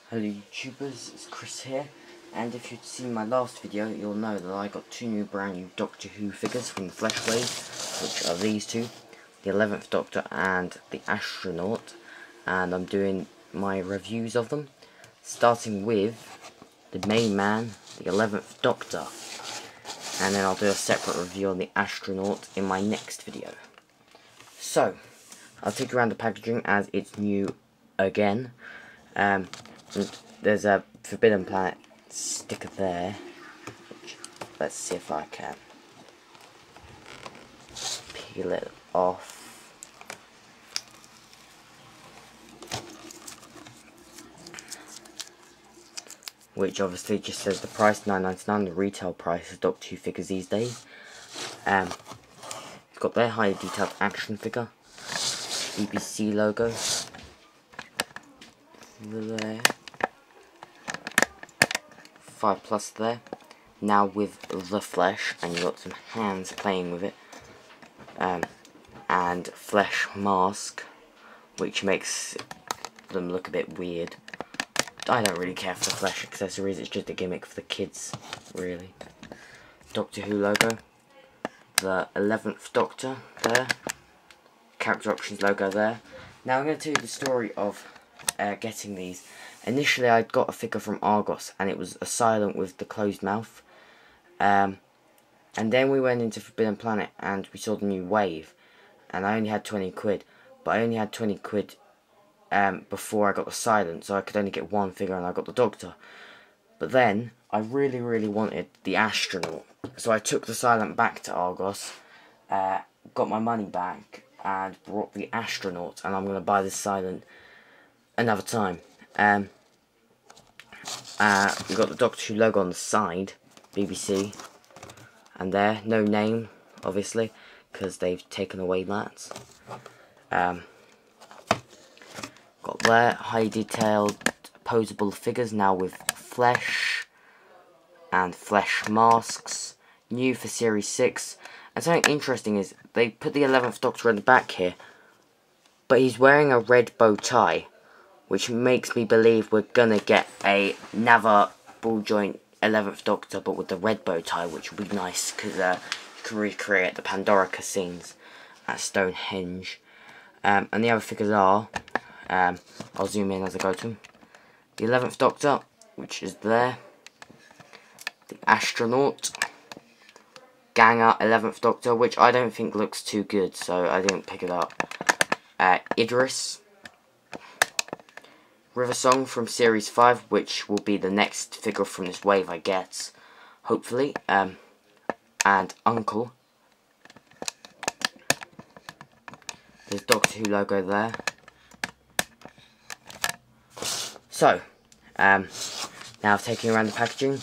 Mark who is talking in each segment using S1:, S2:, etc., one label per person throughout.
S1: Hello YouTubers, it's Chris here, and if you'd seen my last video, you'll know that I got two brand new Doctor Who figures from the Flesh Wave, which are these two, the 11th Doctor and the Astronaut, and I'm doing my reviews of them, starting with the main man, the 11th Doctor, and then I'll do a separate review on the Astronaut in my next video. So, I'll take you around the packaging as it's new again. And there's a Forbidden Planet sticker there. Let's see if I can peel it off. Which obviously just says the price £9.99, the retail price of Doctor Who figures these days. It's got their highly detailed action figure, BBC logo there, 5+ there, now with the flesh, and you've got some hands playing with it, and flesh mask, which makes them look a bit weird. I don't really care for the flesh accessories, it's just a gimmick for the kids, really. Doctor Who logo, the 11th Doctor there, character options logo there. Now I'm going to tell you the story of getting these. Initially I'd got a figure from Argos and it was a silent with the closed mouth, and then we went into Forbidden Planet and we saw the new Wave, and I only had 20 quid, but I only had 20 quid before I got the silent, so I could only get one figure and I got the Doctor. But then I really wanted the Astronaut, so I took the silent back to Argos, got my money back and brought the Astronaut, and I'm going to buy this silent another time. We've got the Doctor Who logo on the side, BBC, and there, no name, obviously, because they've taken away that. Got there, highly detailed, posable figures, now with flesh, and flesh masks, new for Series 6, and something interesting is, they put the 11th Doctor in the back here, but he's wearing a red bow tie, which makes me believe we're gonna get another ball joint 11th Doctor, but with the red bow tie, which would be nice, because you can recreate the Pandorica scenes at Stonehenge. And the other figures are, I'll zoom in as I go to them, the 11th Doctor, which is there, the Astronaut, Ganger 11th Doctor, which I don't think looks too good, so I didn't pick it up, Idris, River Song from Series 5, which will be the next figure from this wave I get, hopefully, and Uncle. There's Doctor Who logo there. So, now I've taken around the packaging,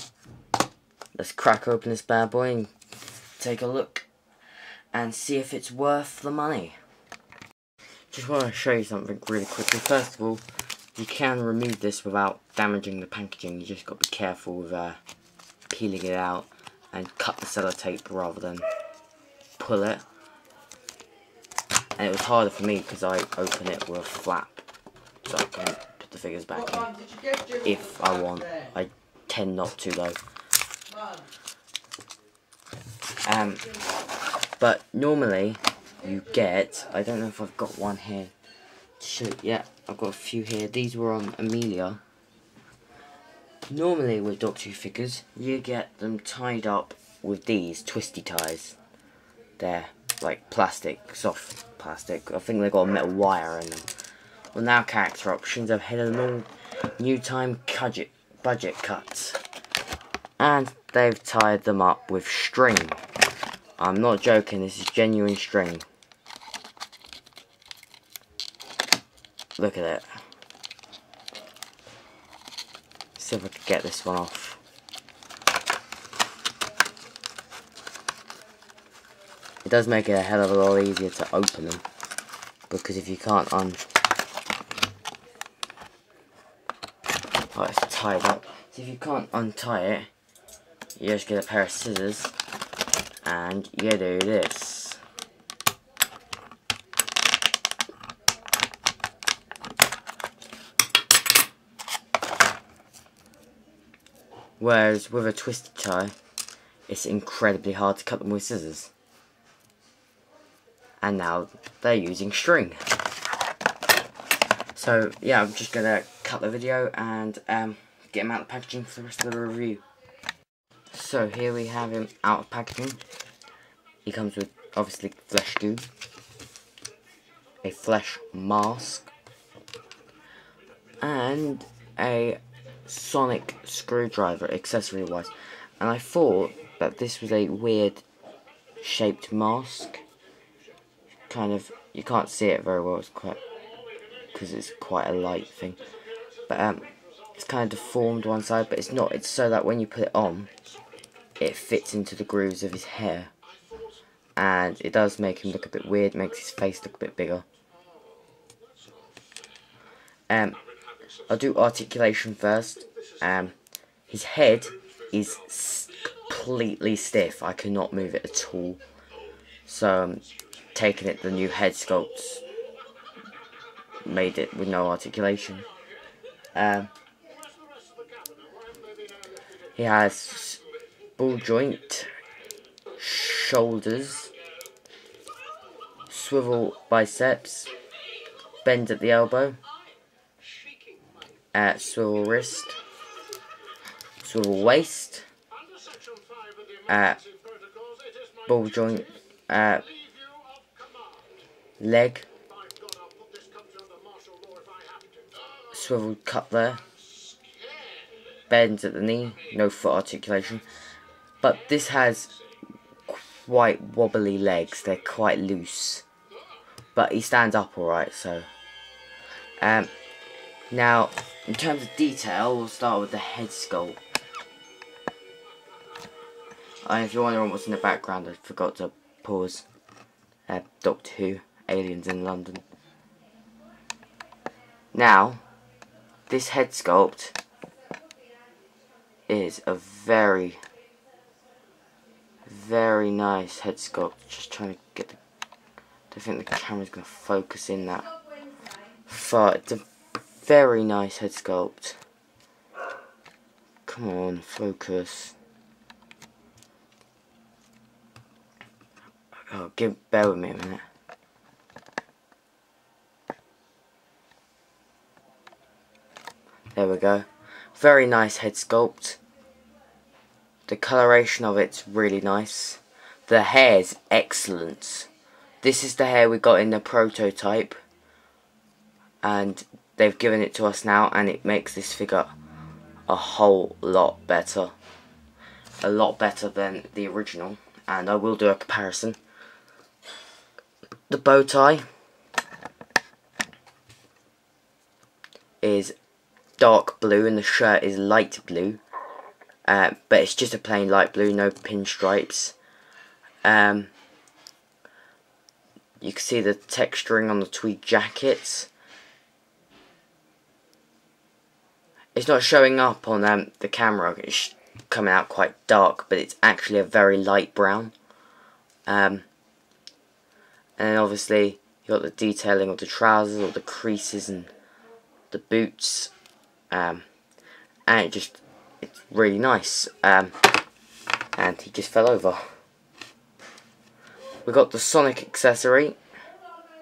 S1: let's crack open this bad boy and take a look and see if it's worth the money. Just want to show you something really quickly. First of all, you can remove this without damaging the packaging. You just got to be careful with peeling it out and cut the sellotape rather than pull it. And it was harder for me because I open it with a flap, so I can put the figures back in if I want. I tend not to though. But normally you get, I don't know if I've got one here. Yeah, I've got a few here. These were on Amelia. Normally with Doctor Who figures, you get them tied up with these twisty ties. They're like plastic, soft plastic. I think they've got a metal wire in them. Well, now character options, I've hit a all new time budget cuts. And they've tied them up with string. I'm not joking, this is genuine string. Look at it. See if I can get this one off. It does make it a hell of a lot easier to open them, because if you can't oh, it's tied up. So if you can't untie it, you just get a pair of scissors and you do this. Whereas with a twisted tie, it's incredibly hard to cut them with scissors. And now they're using string. So yeah, I'm just gonna cut the video and get him out of packaging for the rest of the review. So here we have him out of packaging. He comes with obviously flesh goo, a flesh mask, and a sonic screwdriver accessory wise. And I thought that this was a weird shaped mask. Kind of, you can't see it very well, it's quite, because it's quite a light thing. But it's kind of deformed one side, but it's not. It's so that when you put it on, it fits into the grooves of his hair. And it does make him look a bit weird, makes his face look a bit bigger. I'll do articulation first. His head is completely stiff. I cannot move it at all. So taking it, the new head sculpts made it with no articulation. He has ball joint, shoulders, swivel biceps, bend at the elbow, swivel wrist, swivel waist, ball joint, leg, swivel cut there, bends at the knee, no foot articulation. But this has quite wobbly legs, they're quite loose. But he stands up alright, so. Now, in terms of detail, we'll start with the head sculpt. And if you're wondering what's in the background, I forgot to pause. Doctor Who, Aliens in London. Now, this head sculpt is a very nice head sculpt. Just trying to get the, I don't think the camera's going to focus in that far. It's a very nice head sculpt. Come on, focus. Oh, bear with me a minute. There we go. Very nice head sculpt. The coloration of it's really nice. The hair's excellent. This is the hair we got in the prototype. And they've given it to us now, and it makes this figure a whole lot better. A lot better than the original. And I will do a comparison. The bow tie is dark blue and the shirt is light blue, but it's just a plain light blue, no pinstripes. You can see the texturing on the tweed jackets. It's not showing up on the camera, it's coming out quite dark, but it's actually a very light brown. And then obviously you got the detailing of the trousers, or the creases and the boots, and it's really nice. And he just fell over. We got the Sonic accessory.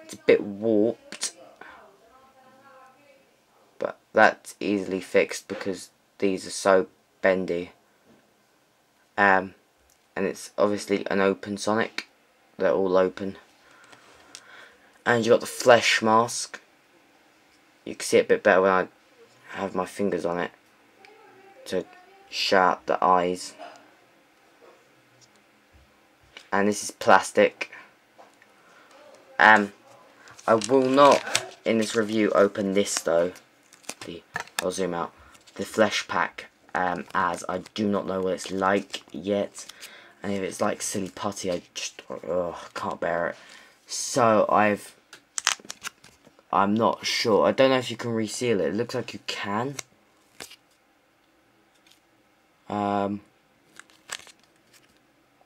S1: It's a bit warped, but that's easily fixed because these are so bendy. And it's obviously an open Sonic. They're all open. And you got the flesh mask. You can see it a bit better when I have my fingers on it to show out the eyes. And this is plastic. I will not in this review open this though. I'll zoom out. The flesh pack, as I do not know what it's like yet. And if it's like silly putty, I just can't bear it. So I'm not sure. I don't know if you can reseal it. It looks like you can. I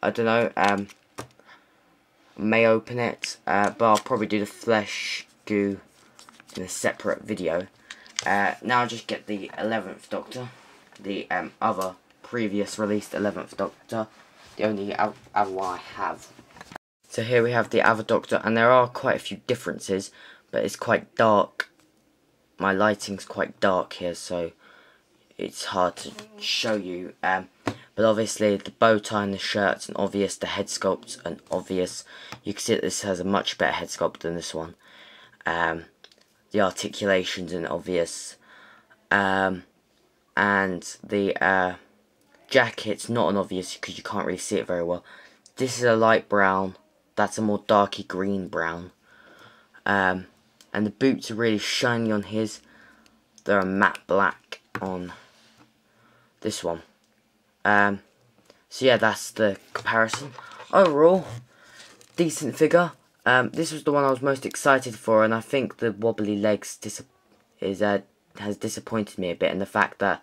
S1: don't know. May open it, but I'll probably do the flesh goo in a separate video. Now I'll just get the 11th Doctor, the other previous released 11th Doctor, the only other one I have. So here we have the other Doctor, and there are quite a few differences, but it's quite dark. My lighting's quite dark here, so it's hard to show you. But obviously the bow tie and the shirt's an obvious, the head sculpt's an obvious. You can see that this has a much better head sculpt than this one. The articulation's an obvious. And the jacket's not an obvious because you can't really see it very well. This is a light brown, that's a more darky green brown. And the boots are really shiny on his. They're a matte black on this one. So yeah, that's the comparison. Overall, decent figure. This was the one I was most excited for, and I think the wobbly legs has disappointed me a bit, and the fact that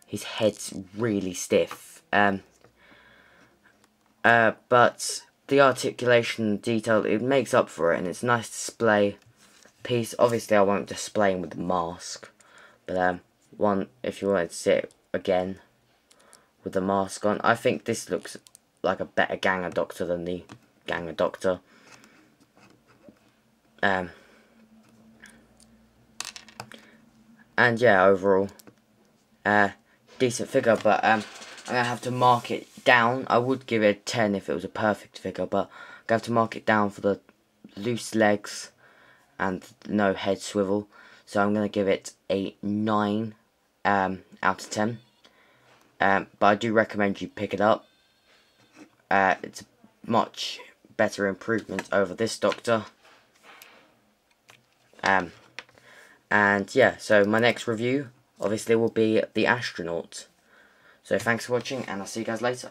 S1: his head's really stiff. But the articulation detail, it makes up for it, and it's a nice display piece. Obviously I won't display him with the mask, but one, if you wanted to see it again with the mask on, I think this looks like a better Ganger Doctor than the Ganger Doctor. And yeah, overall, decent figure, but I'm going to have to mark it down. I would give it a 10 if it was a perfect figure, but I'm going to have to mark it down for the loose legs and no head swivel. So I'm going to give it a 9 out of 10. But I do recommend you pick it up. It's a much better improvement over this Doctor. And yeah, so my next review obviously will be the Astronaut. So thanks for watching, and I'll see you guys later.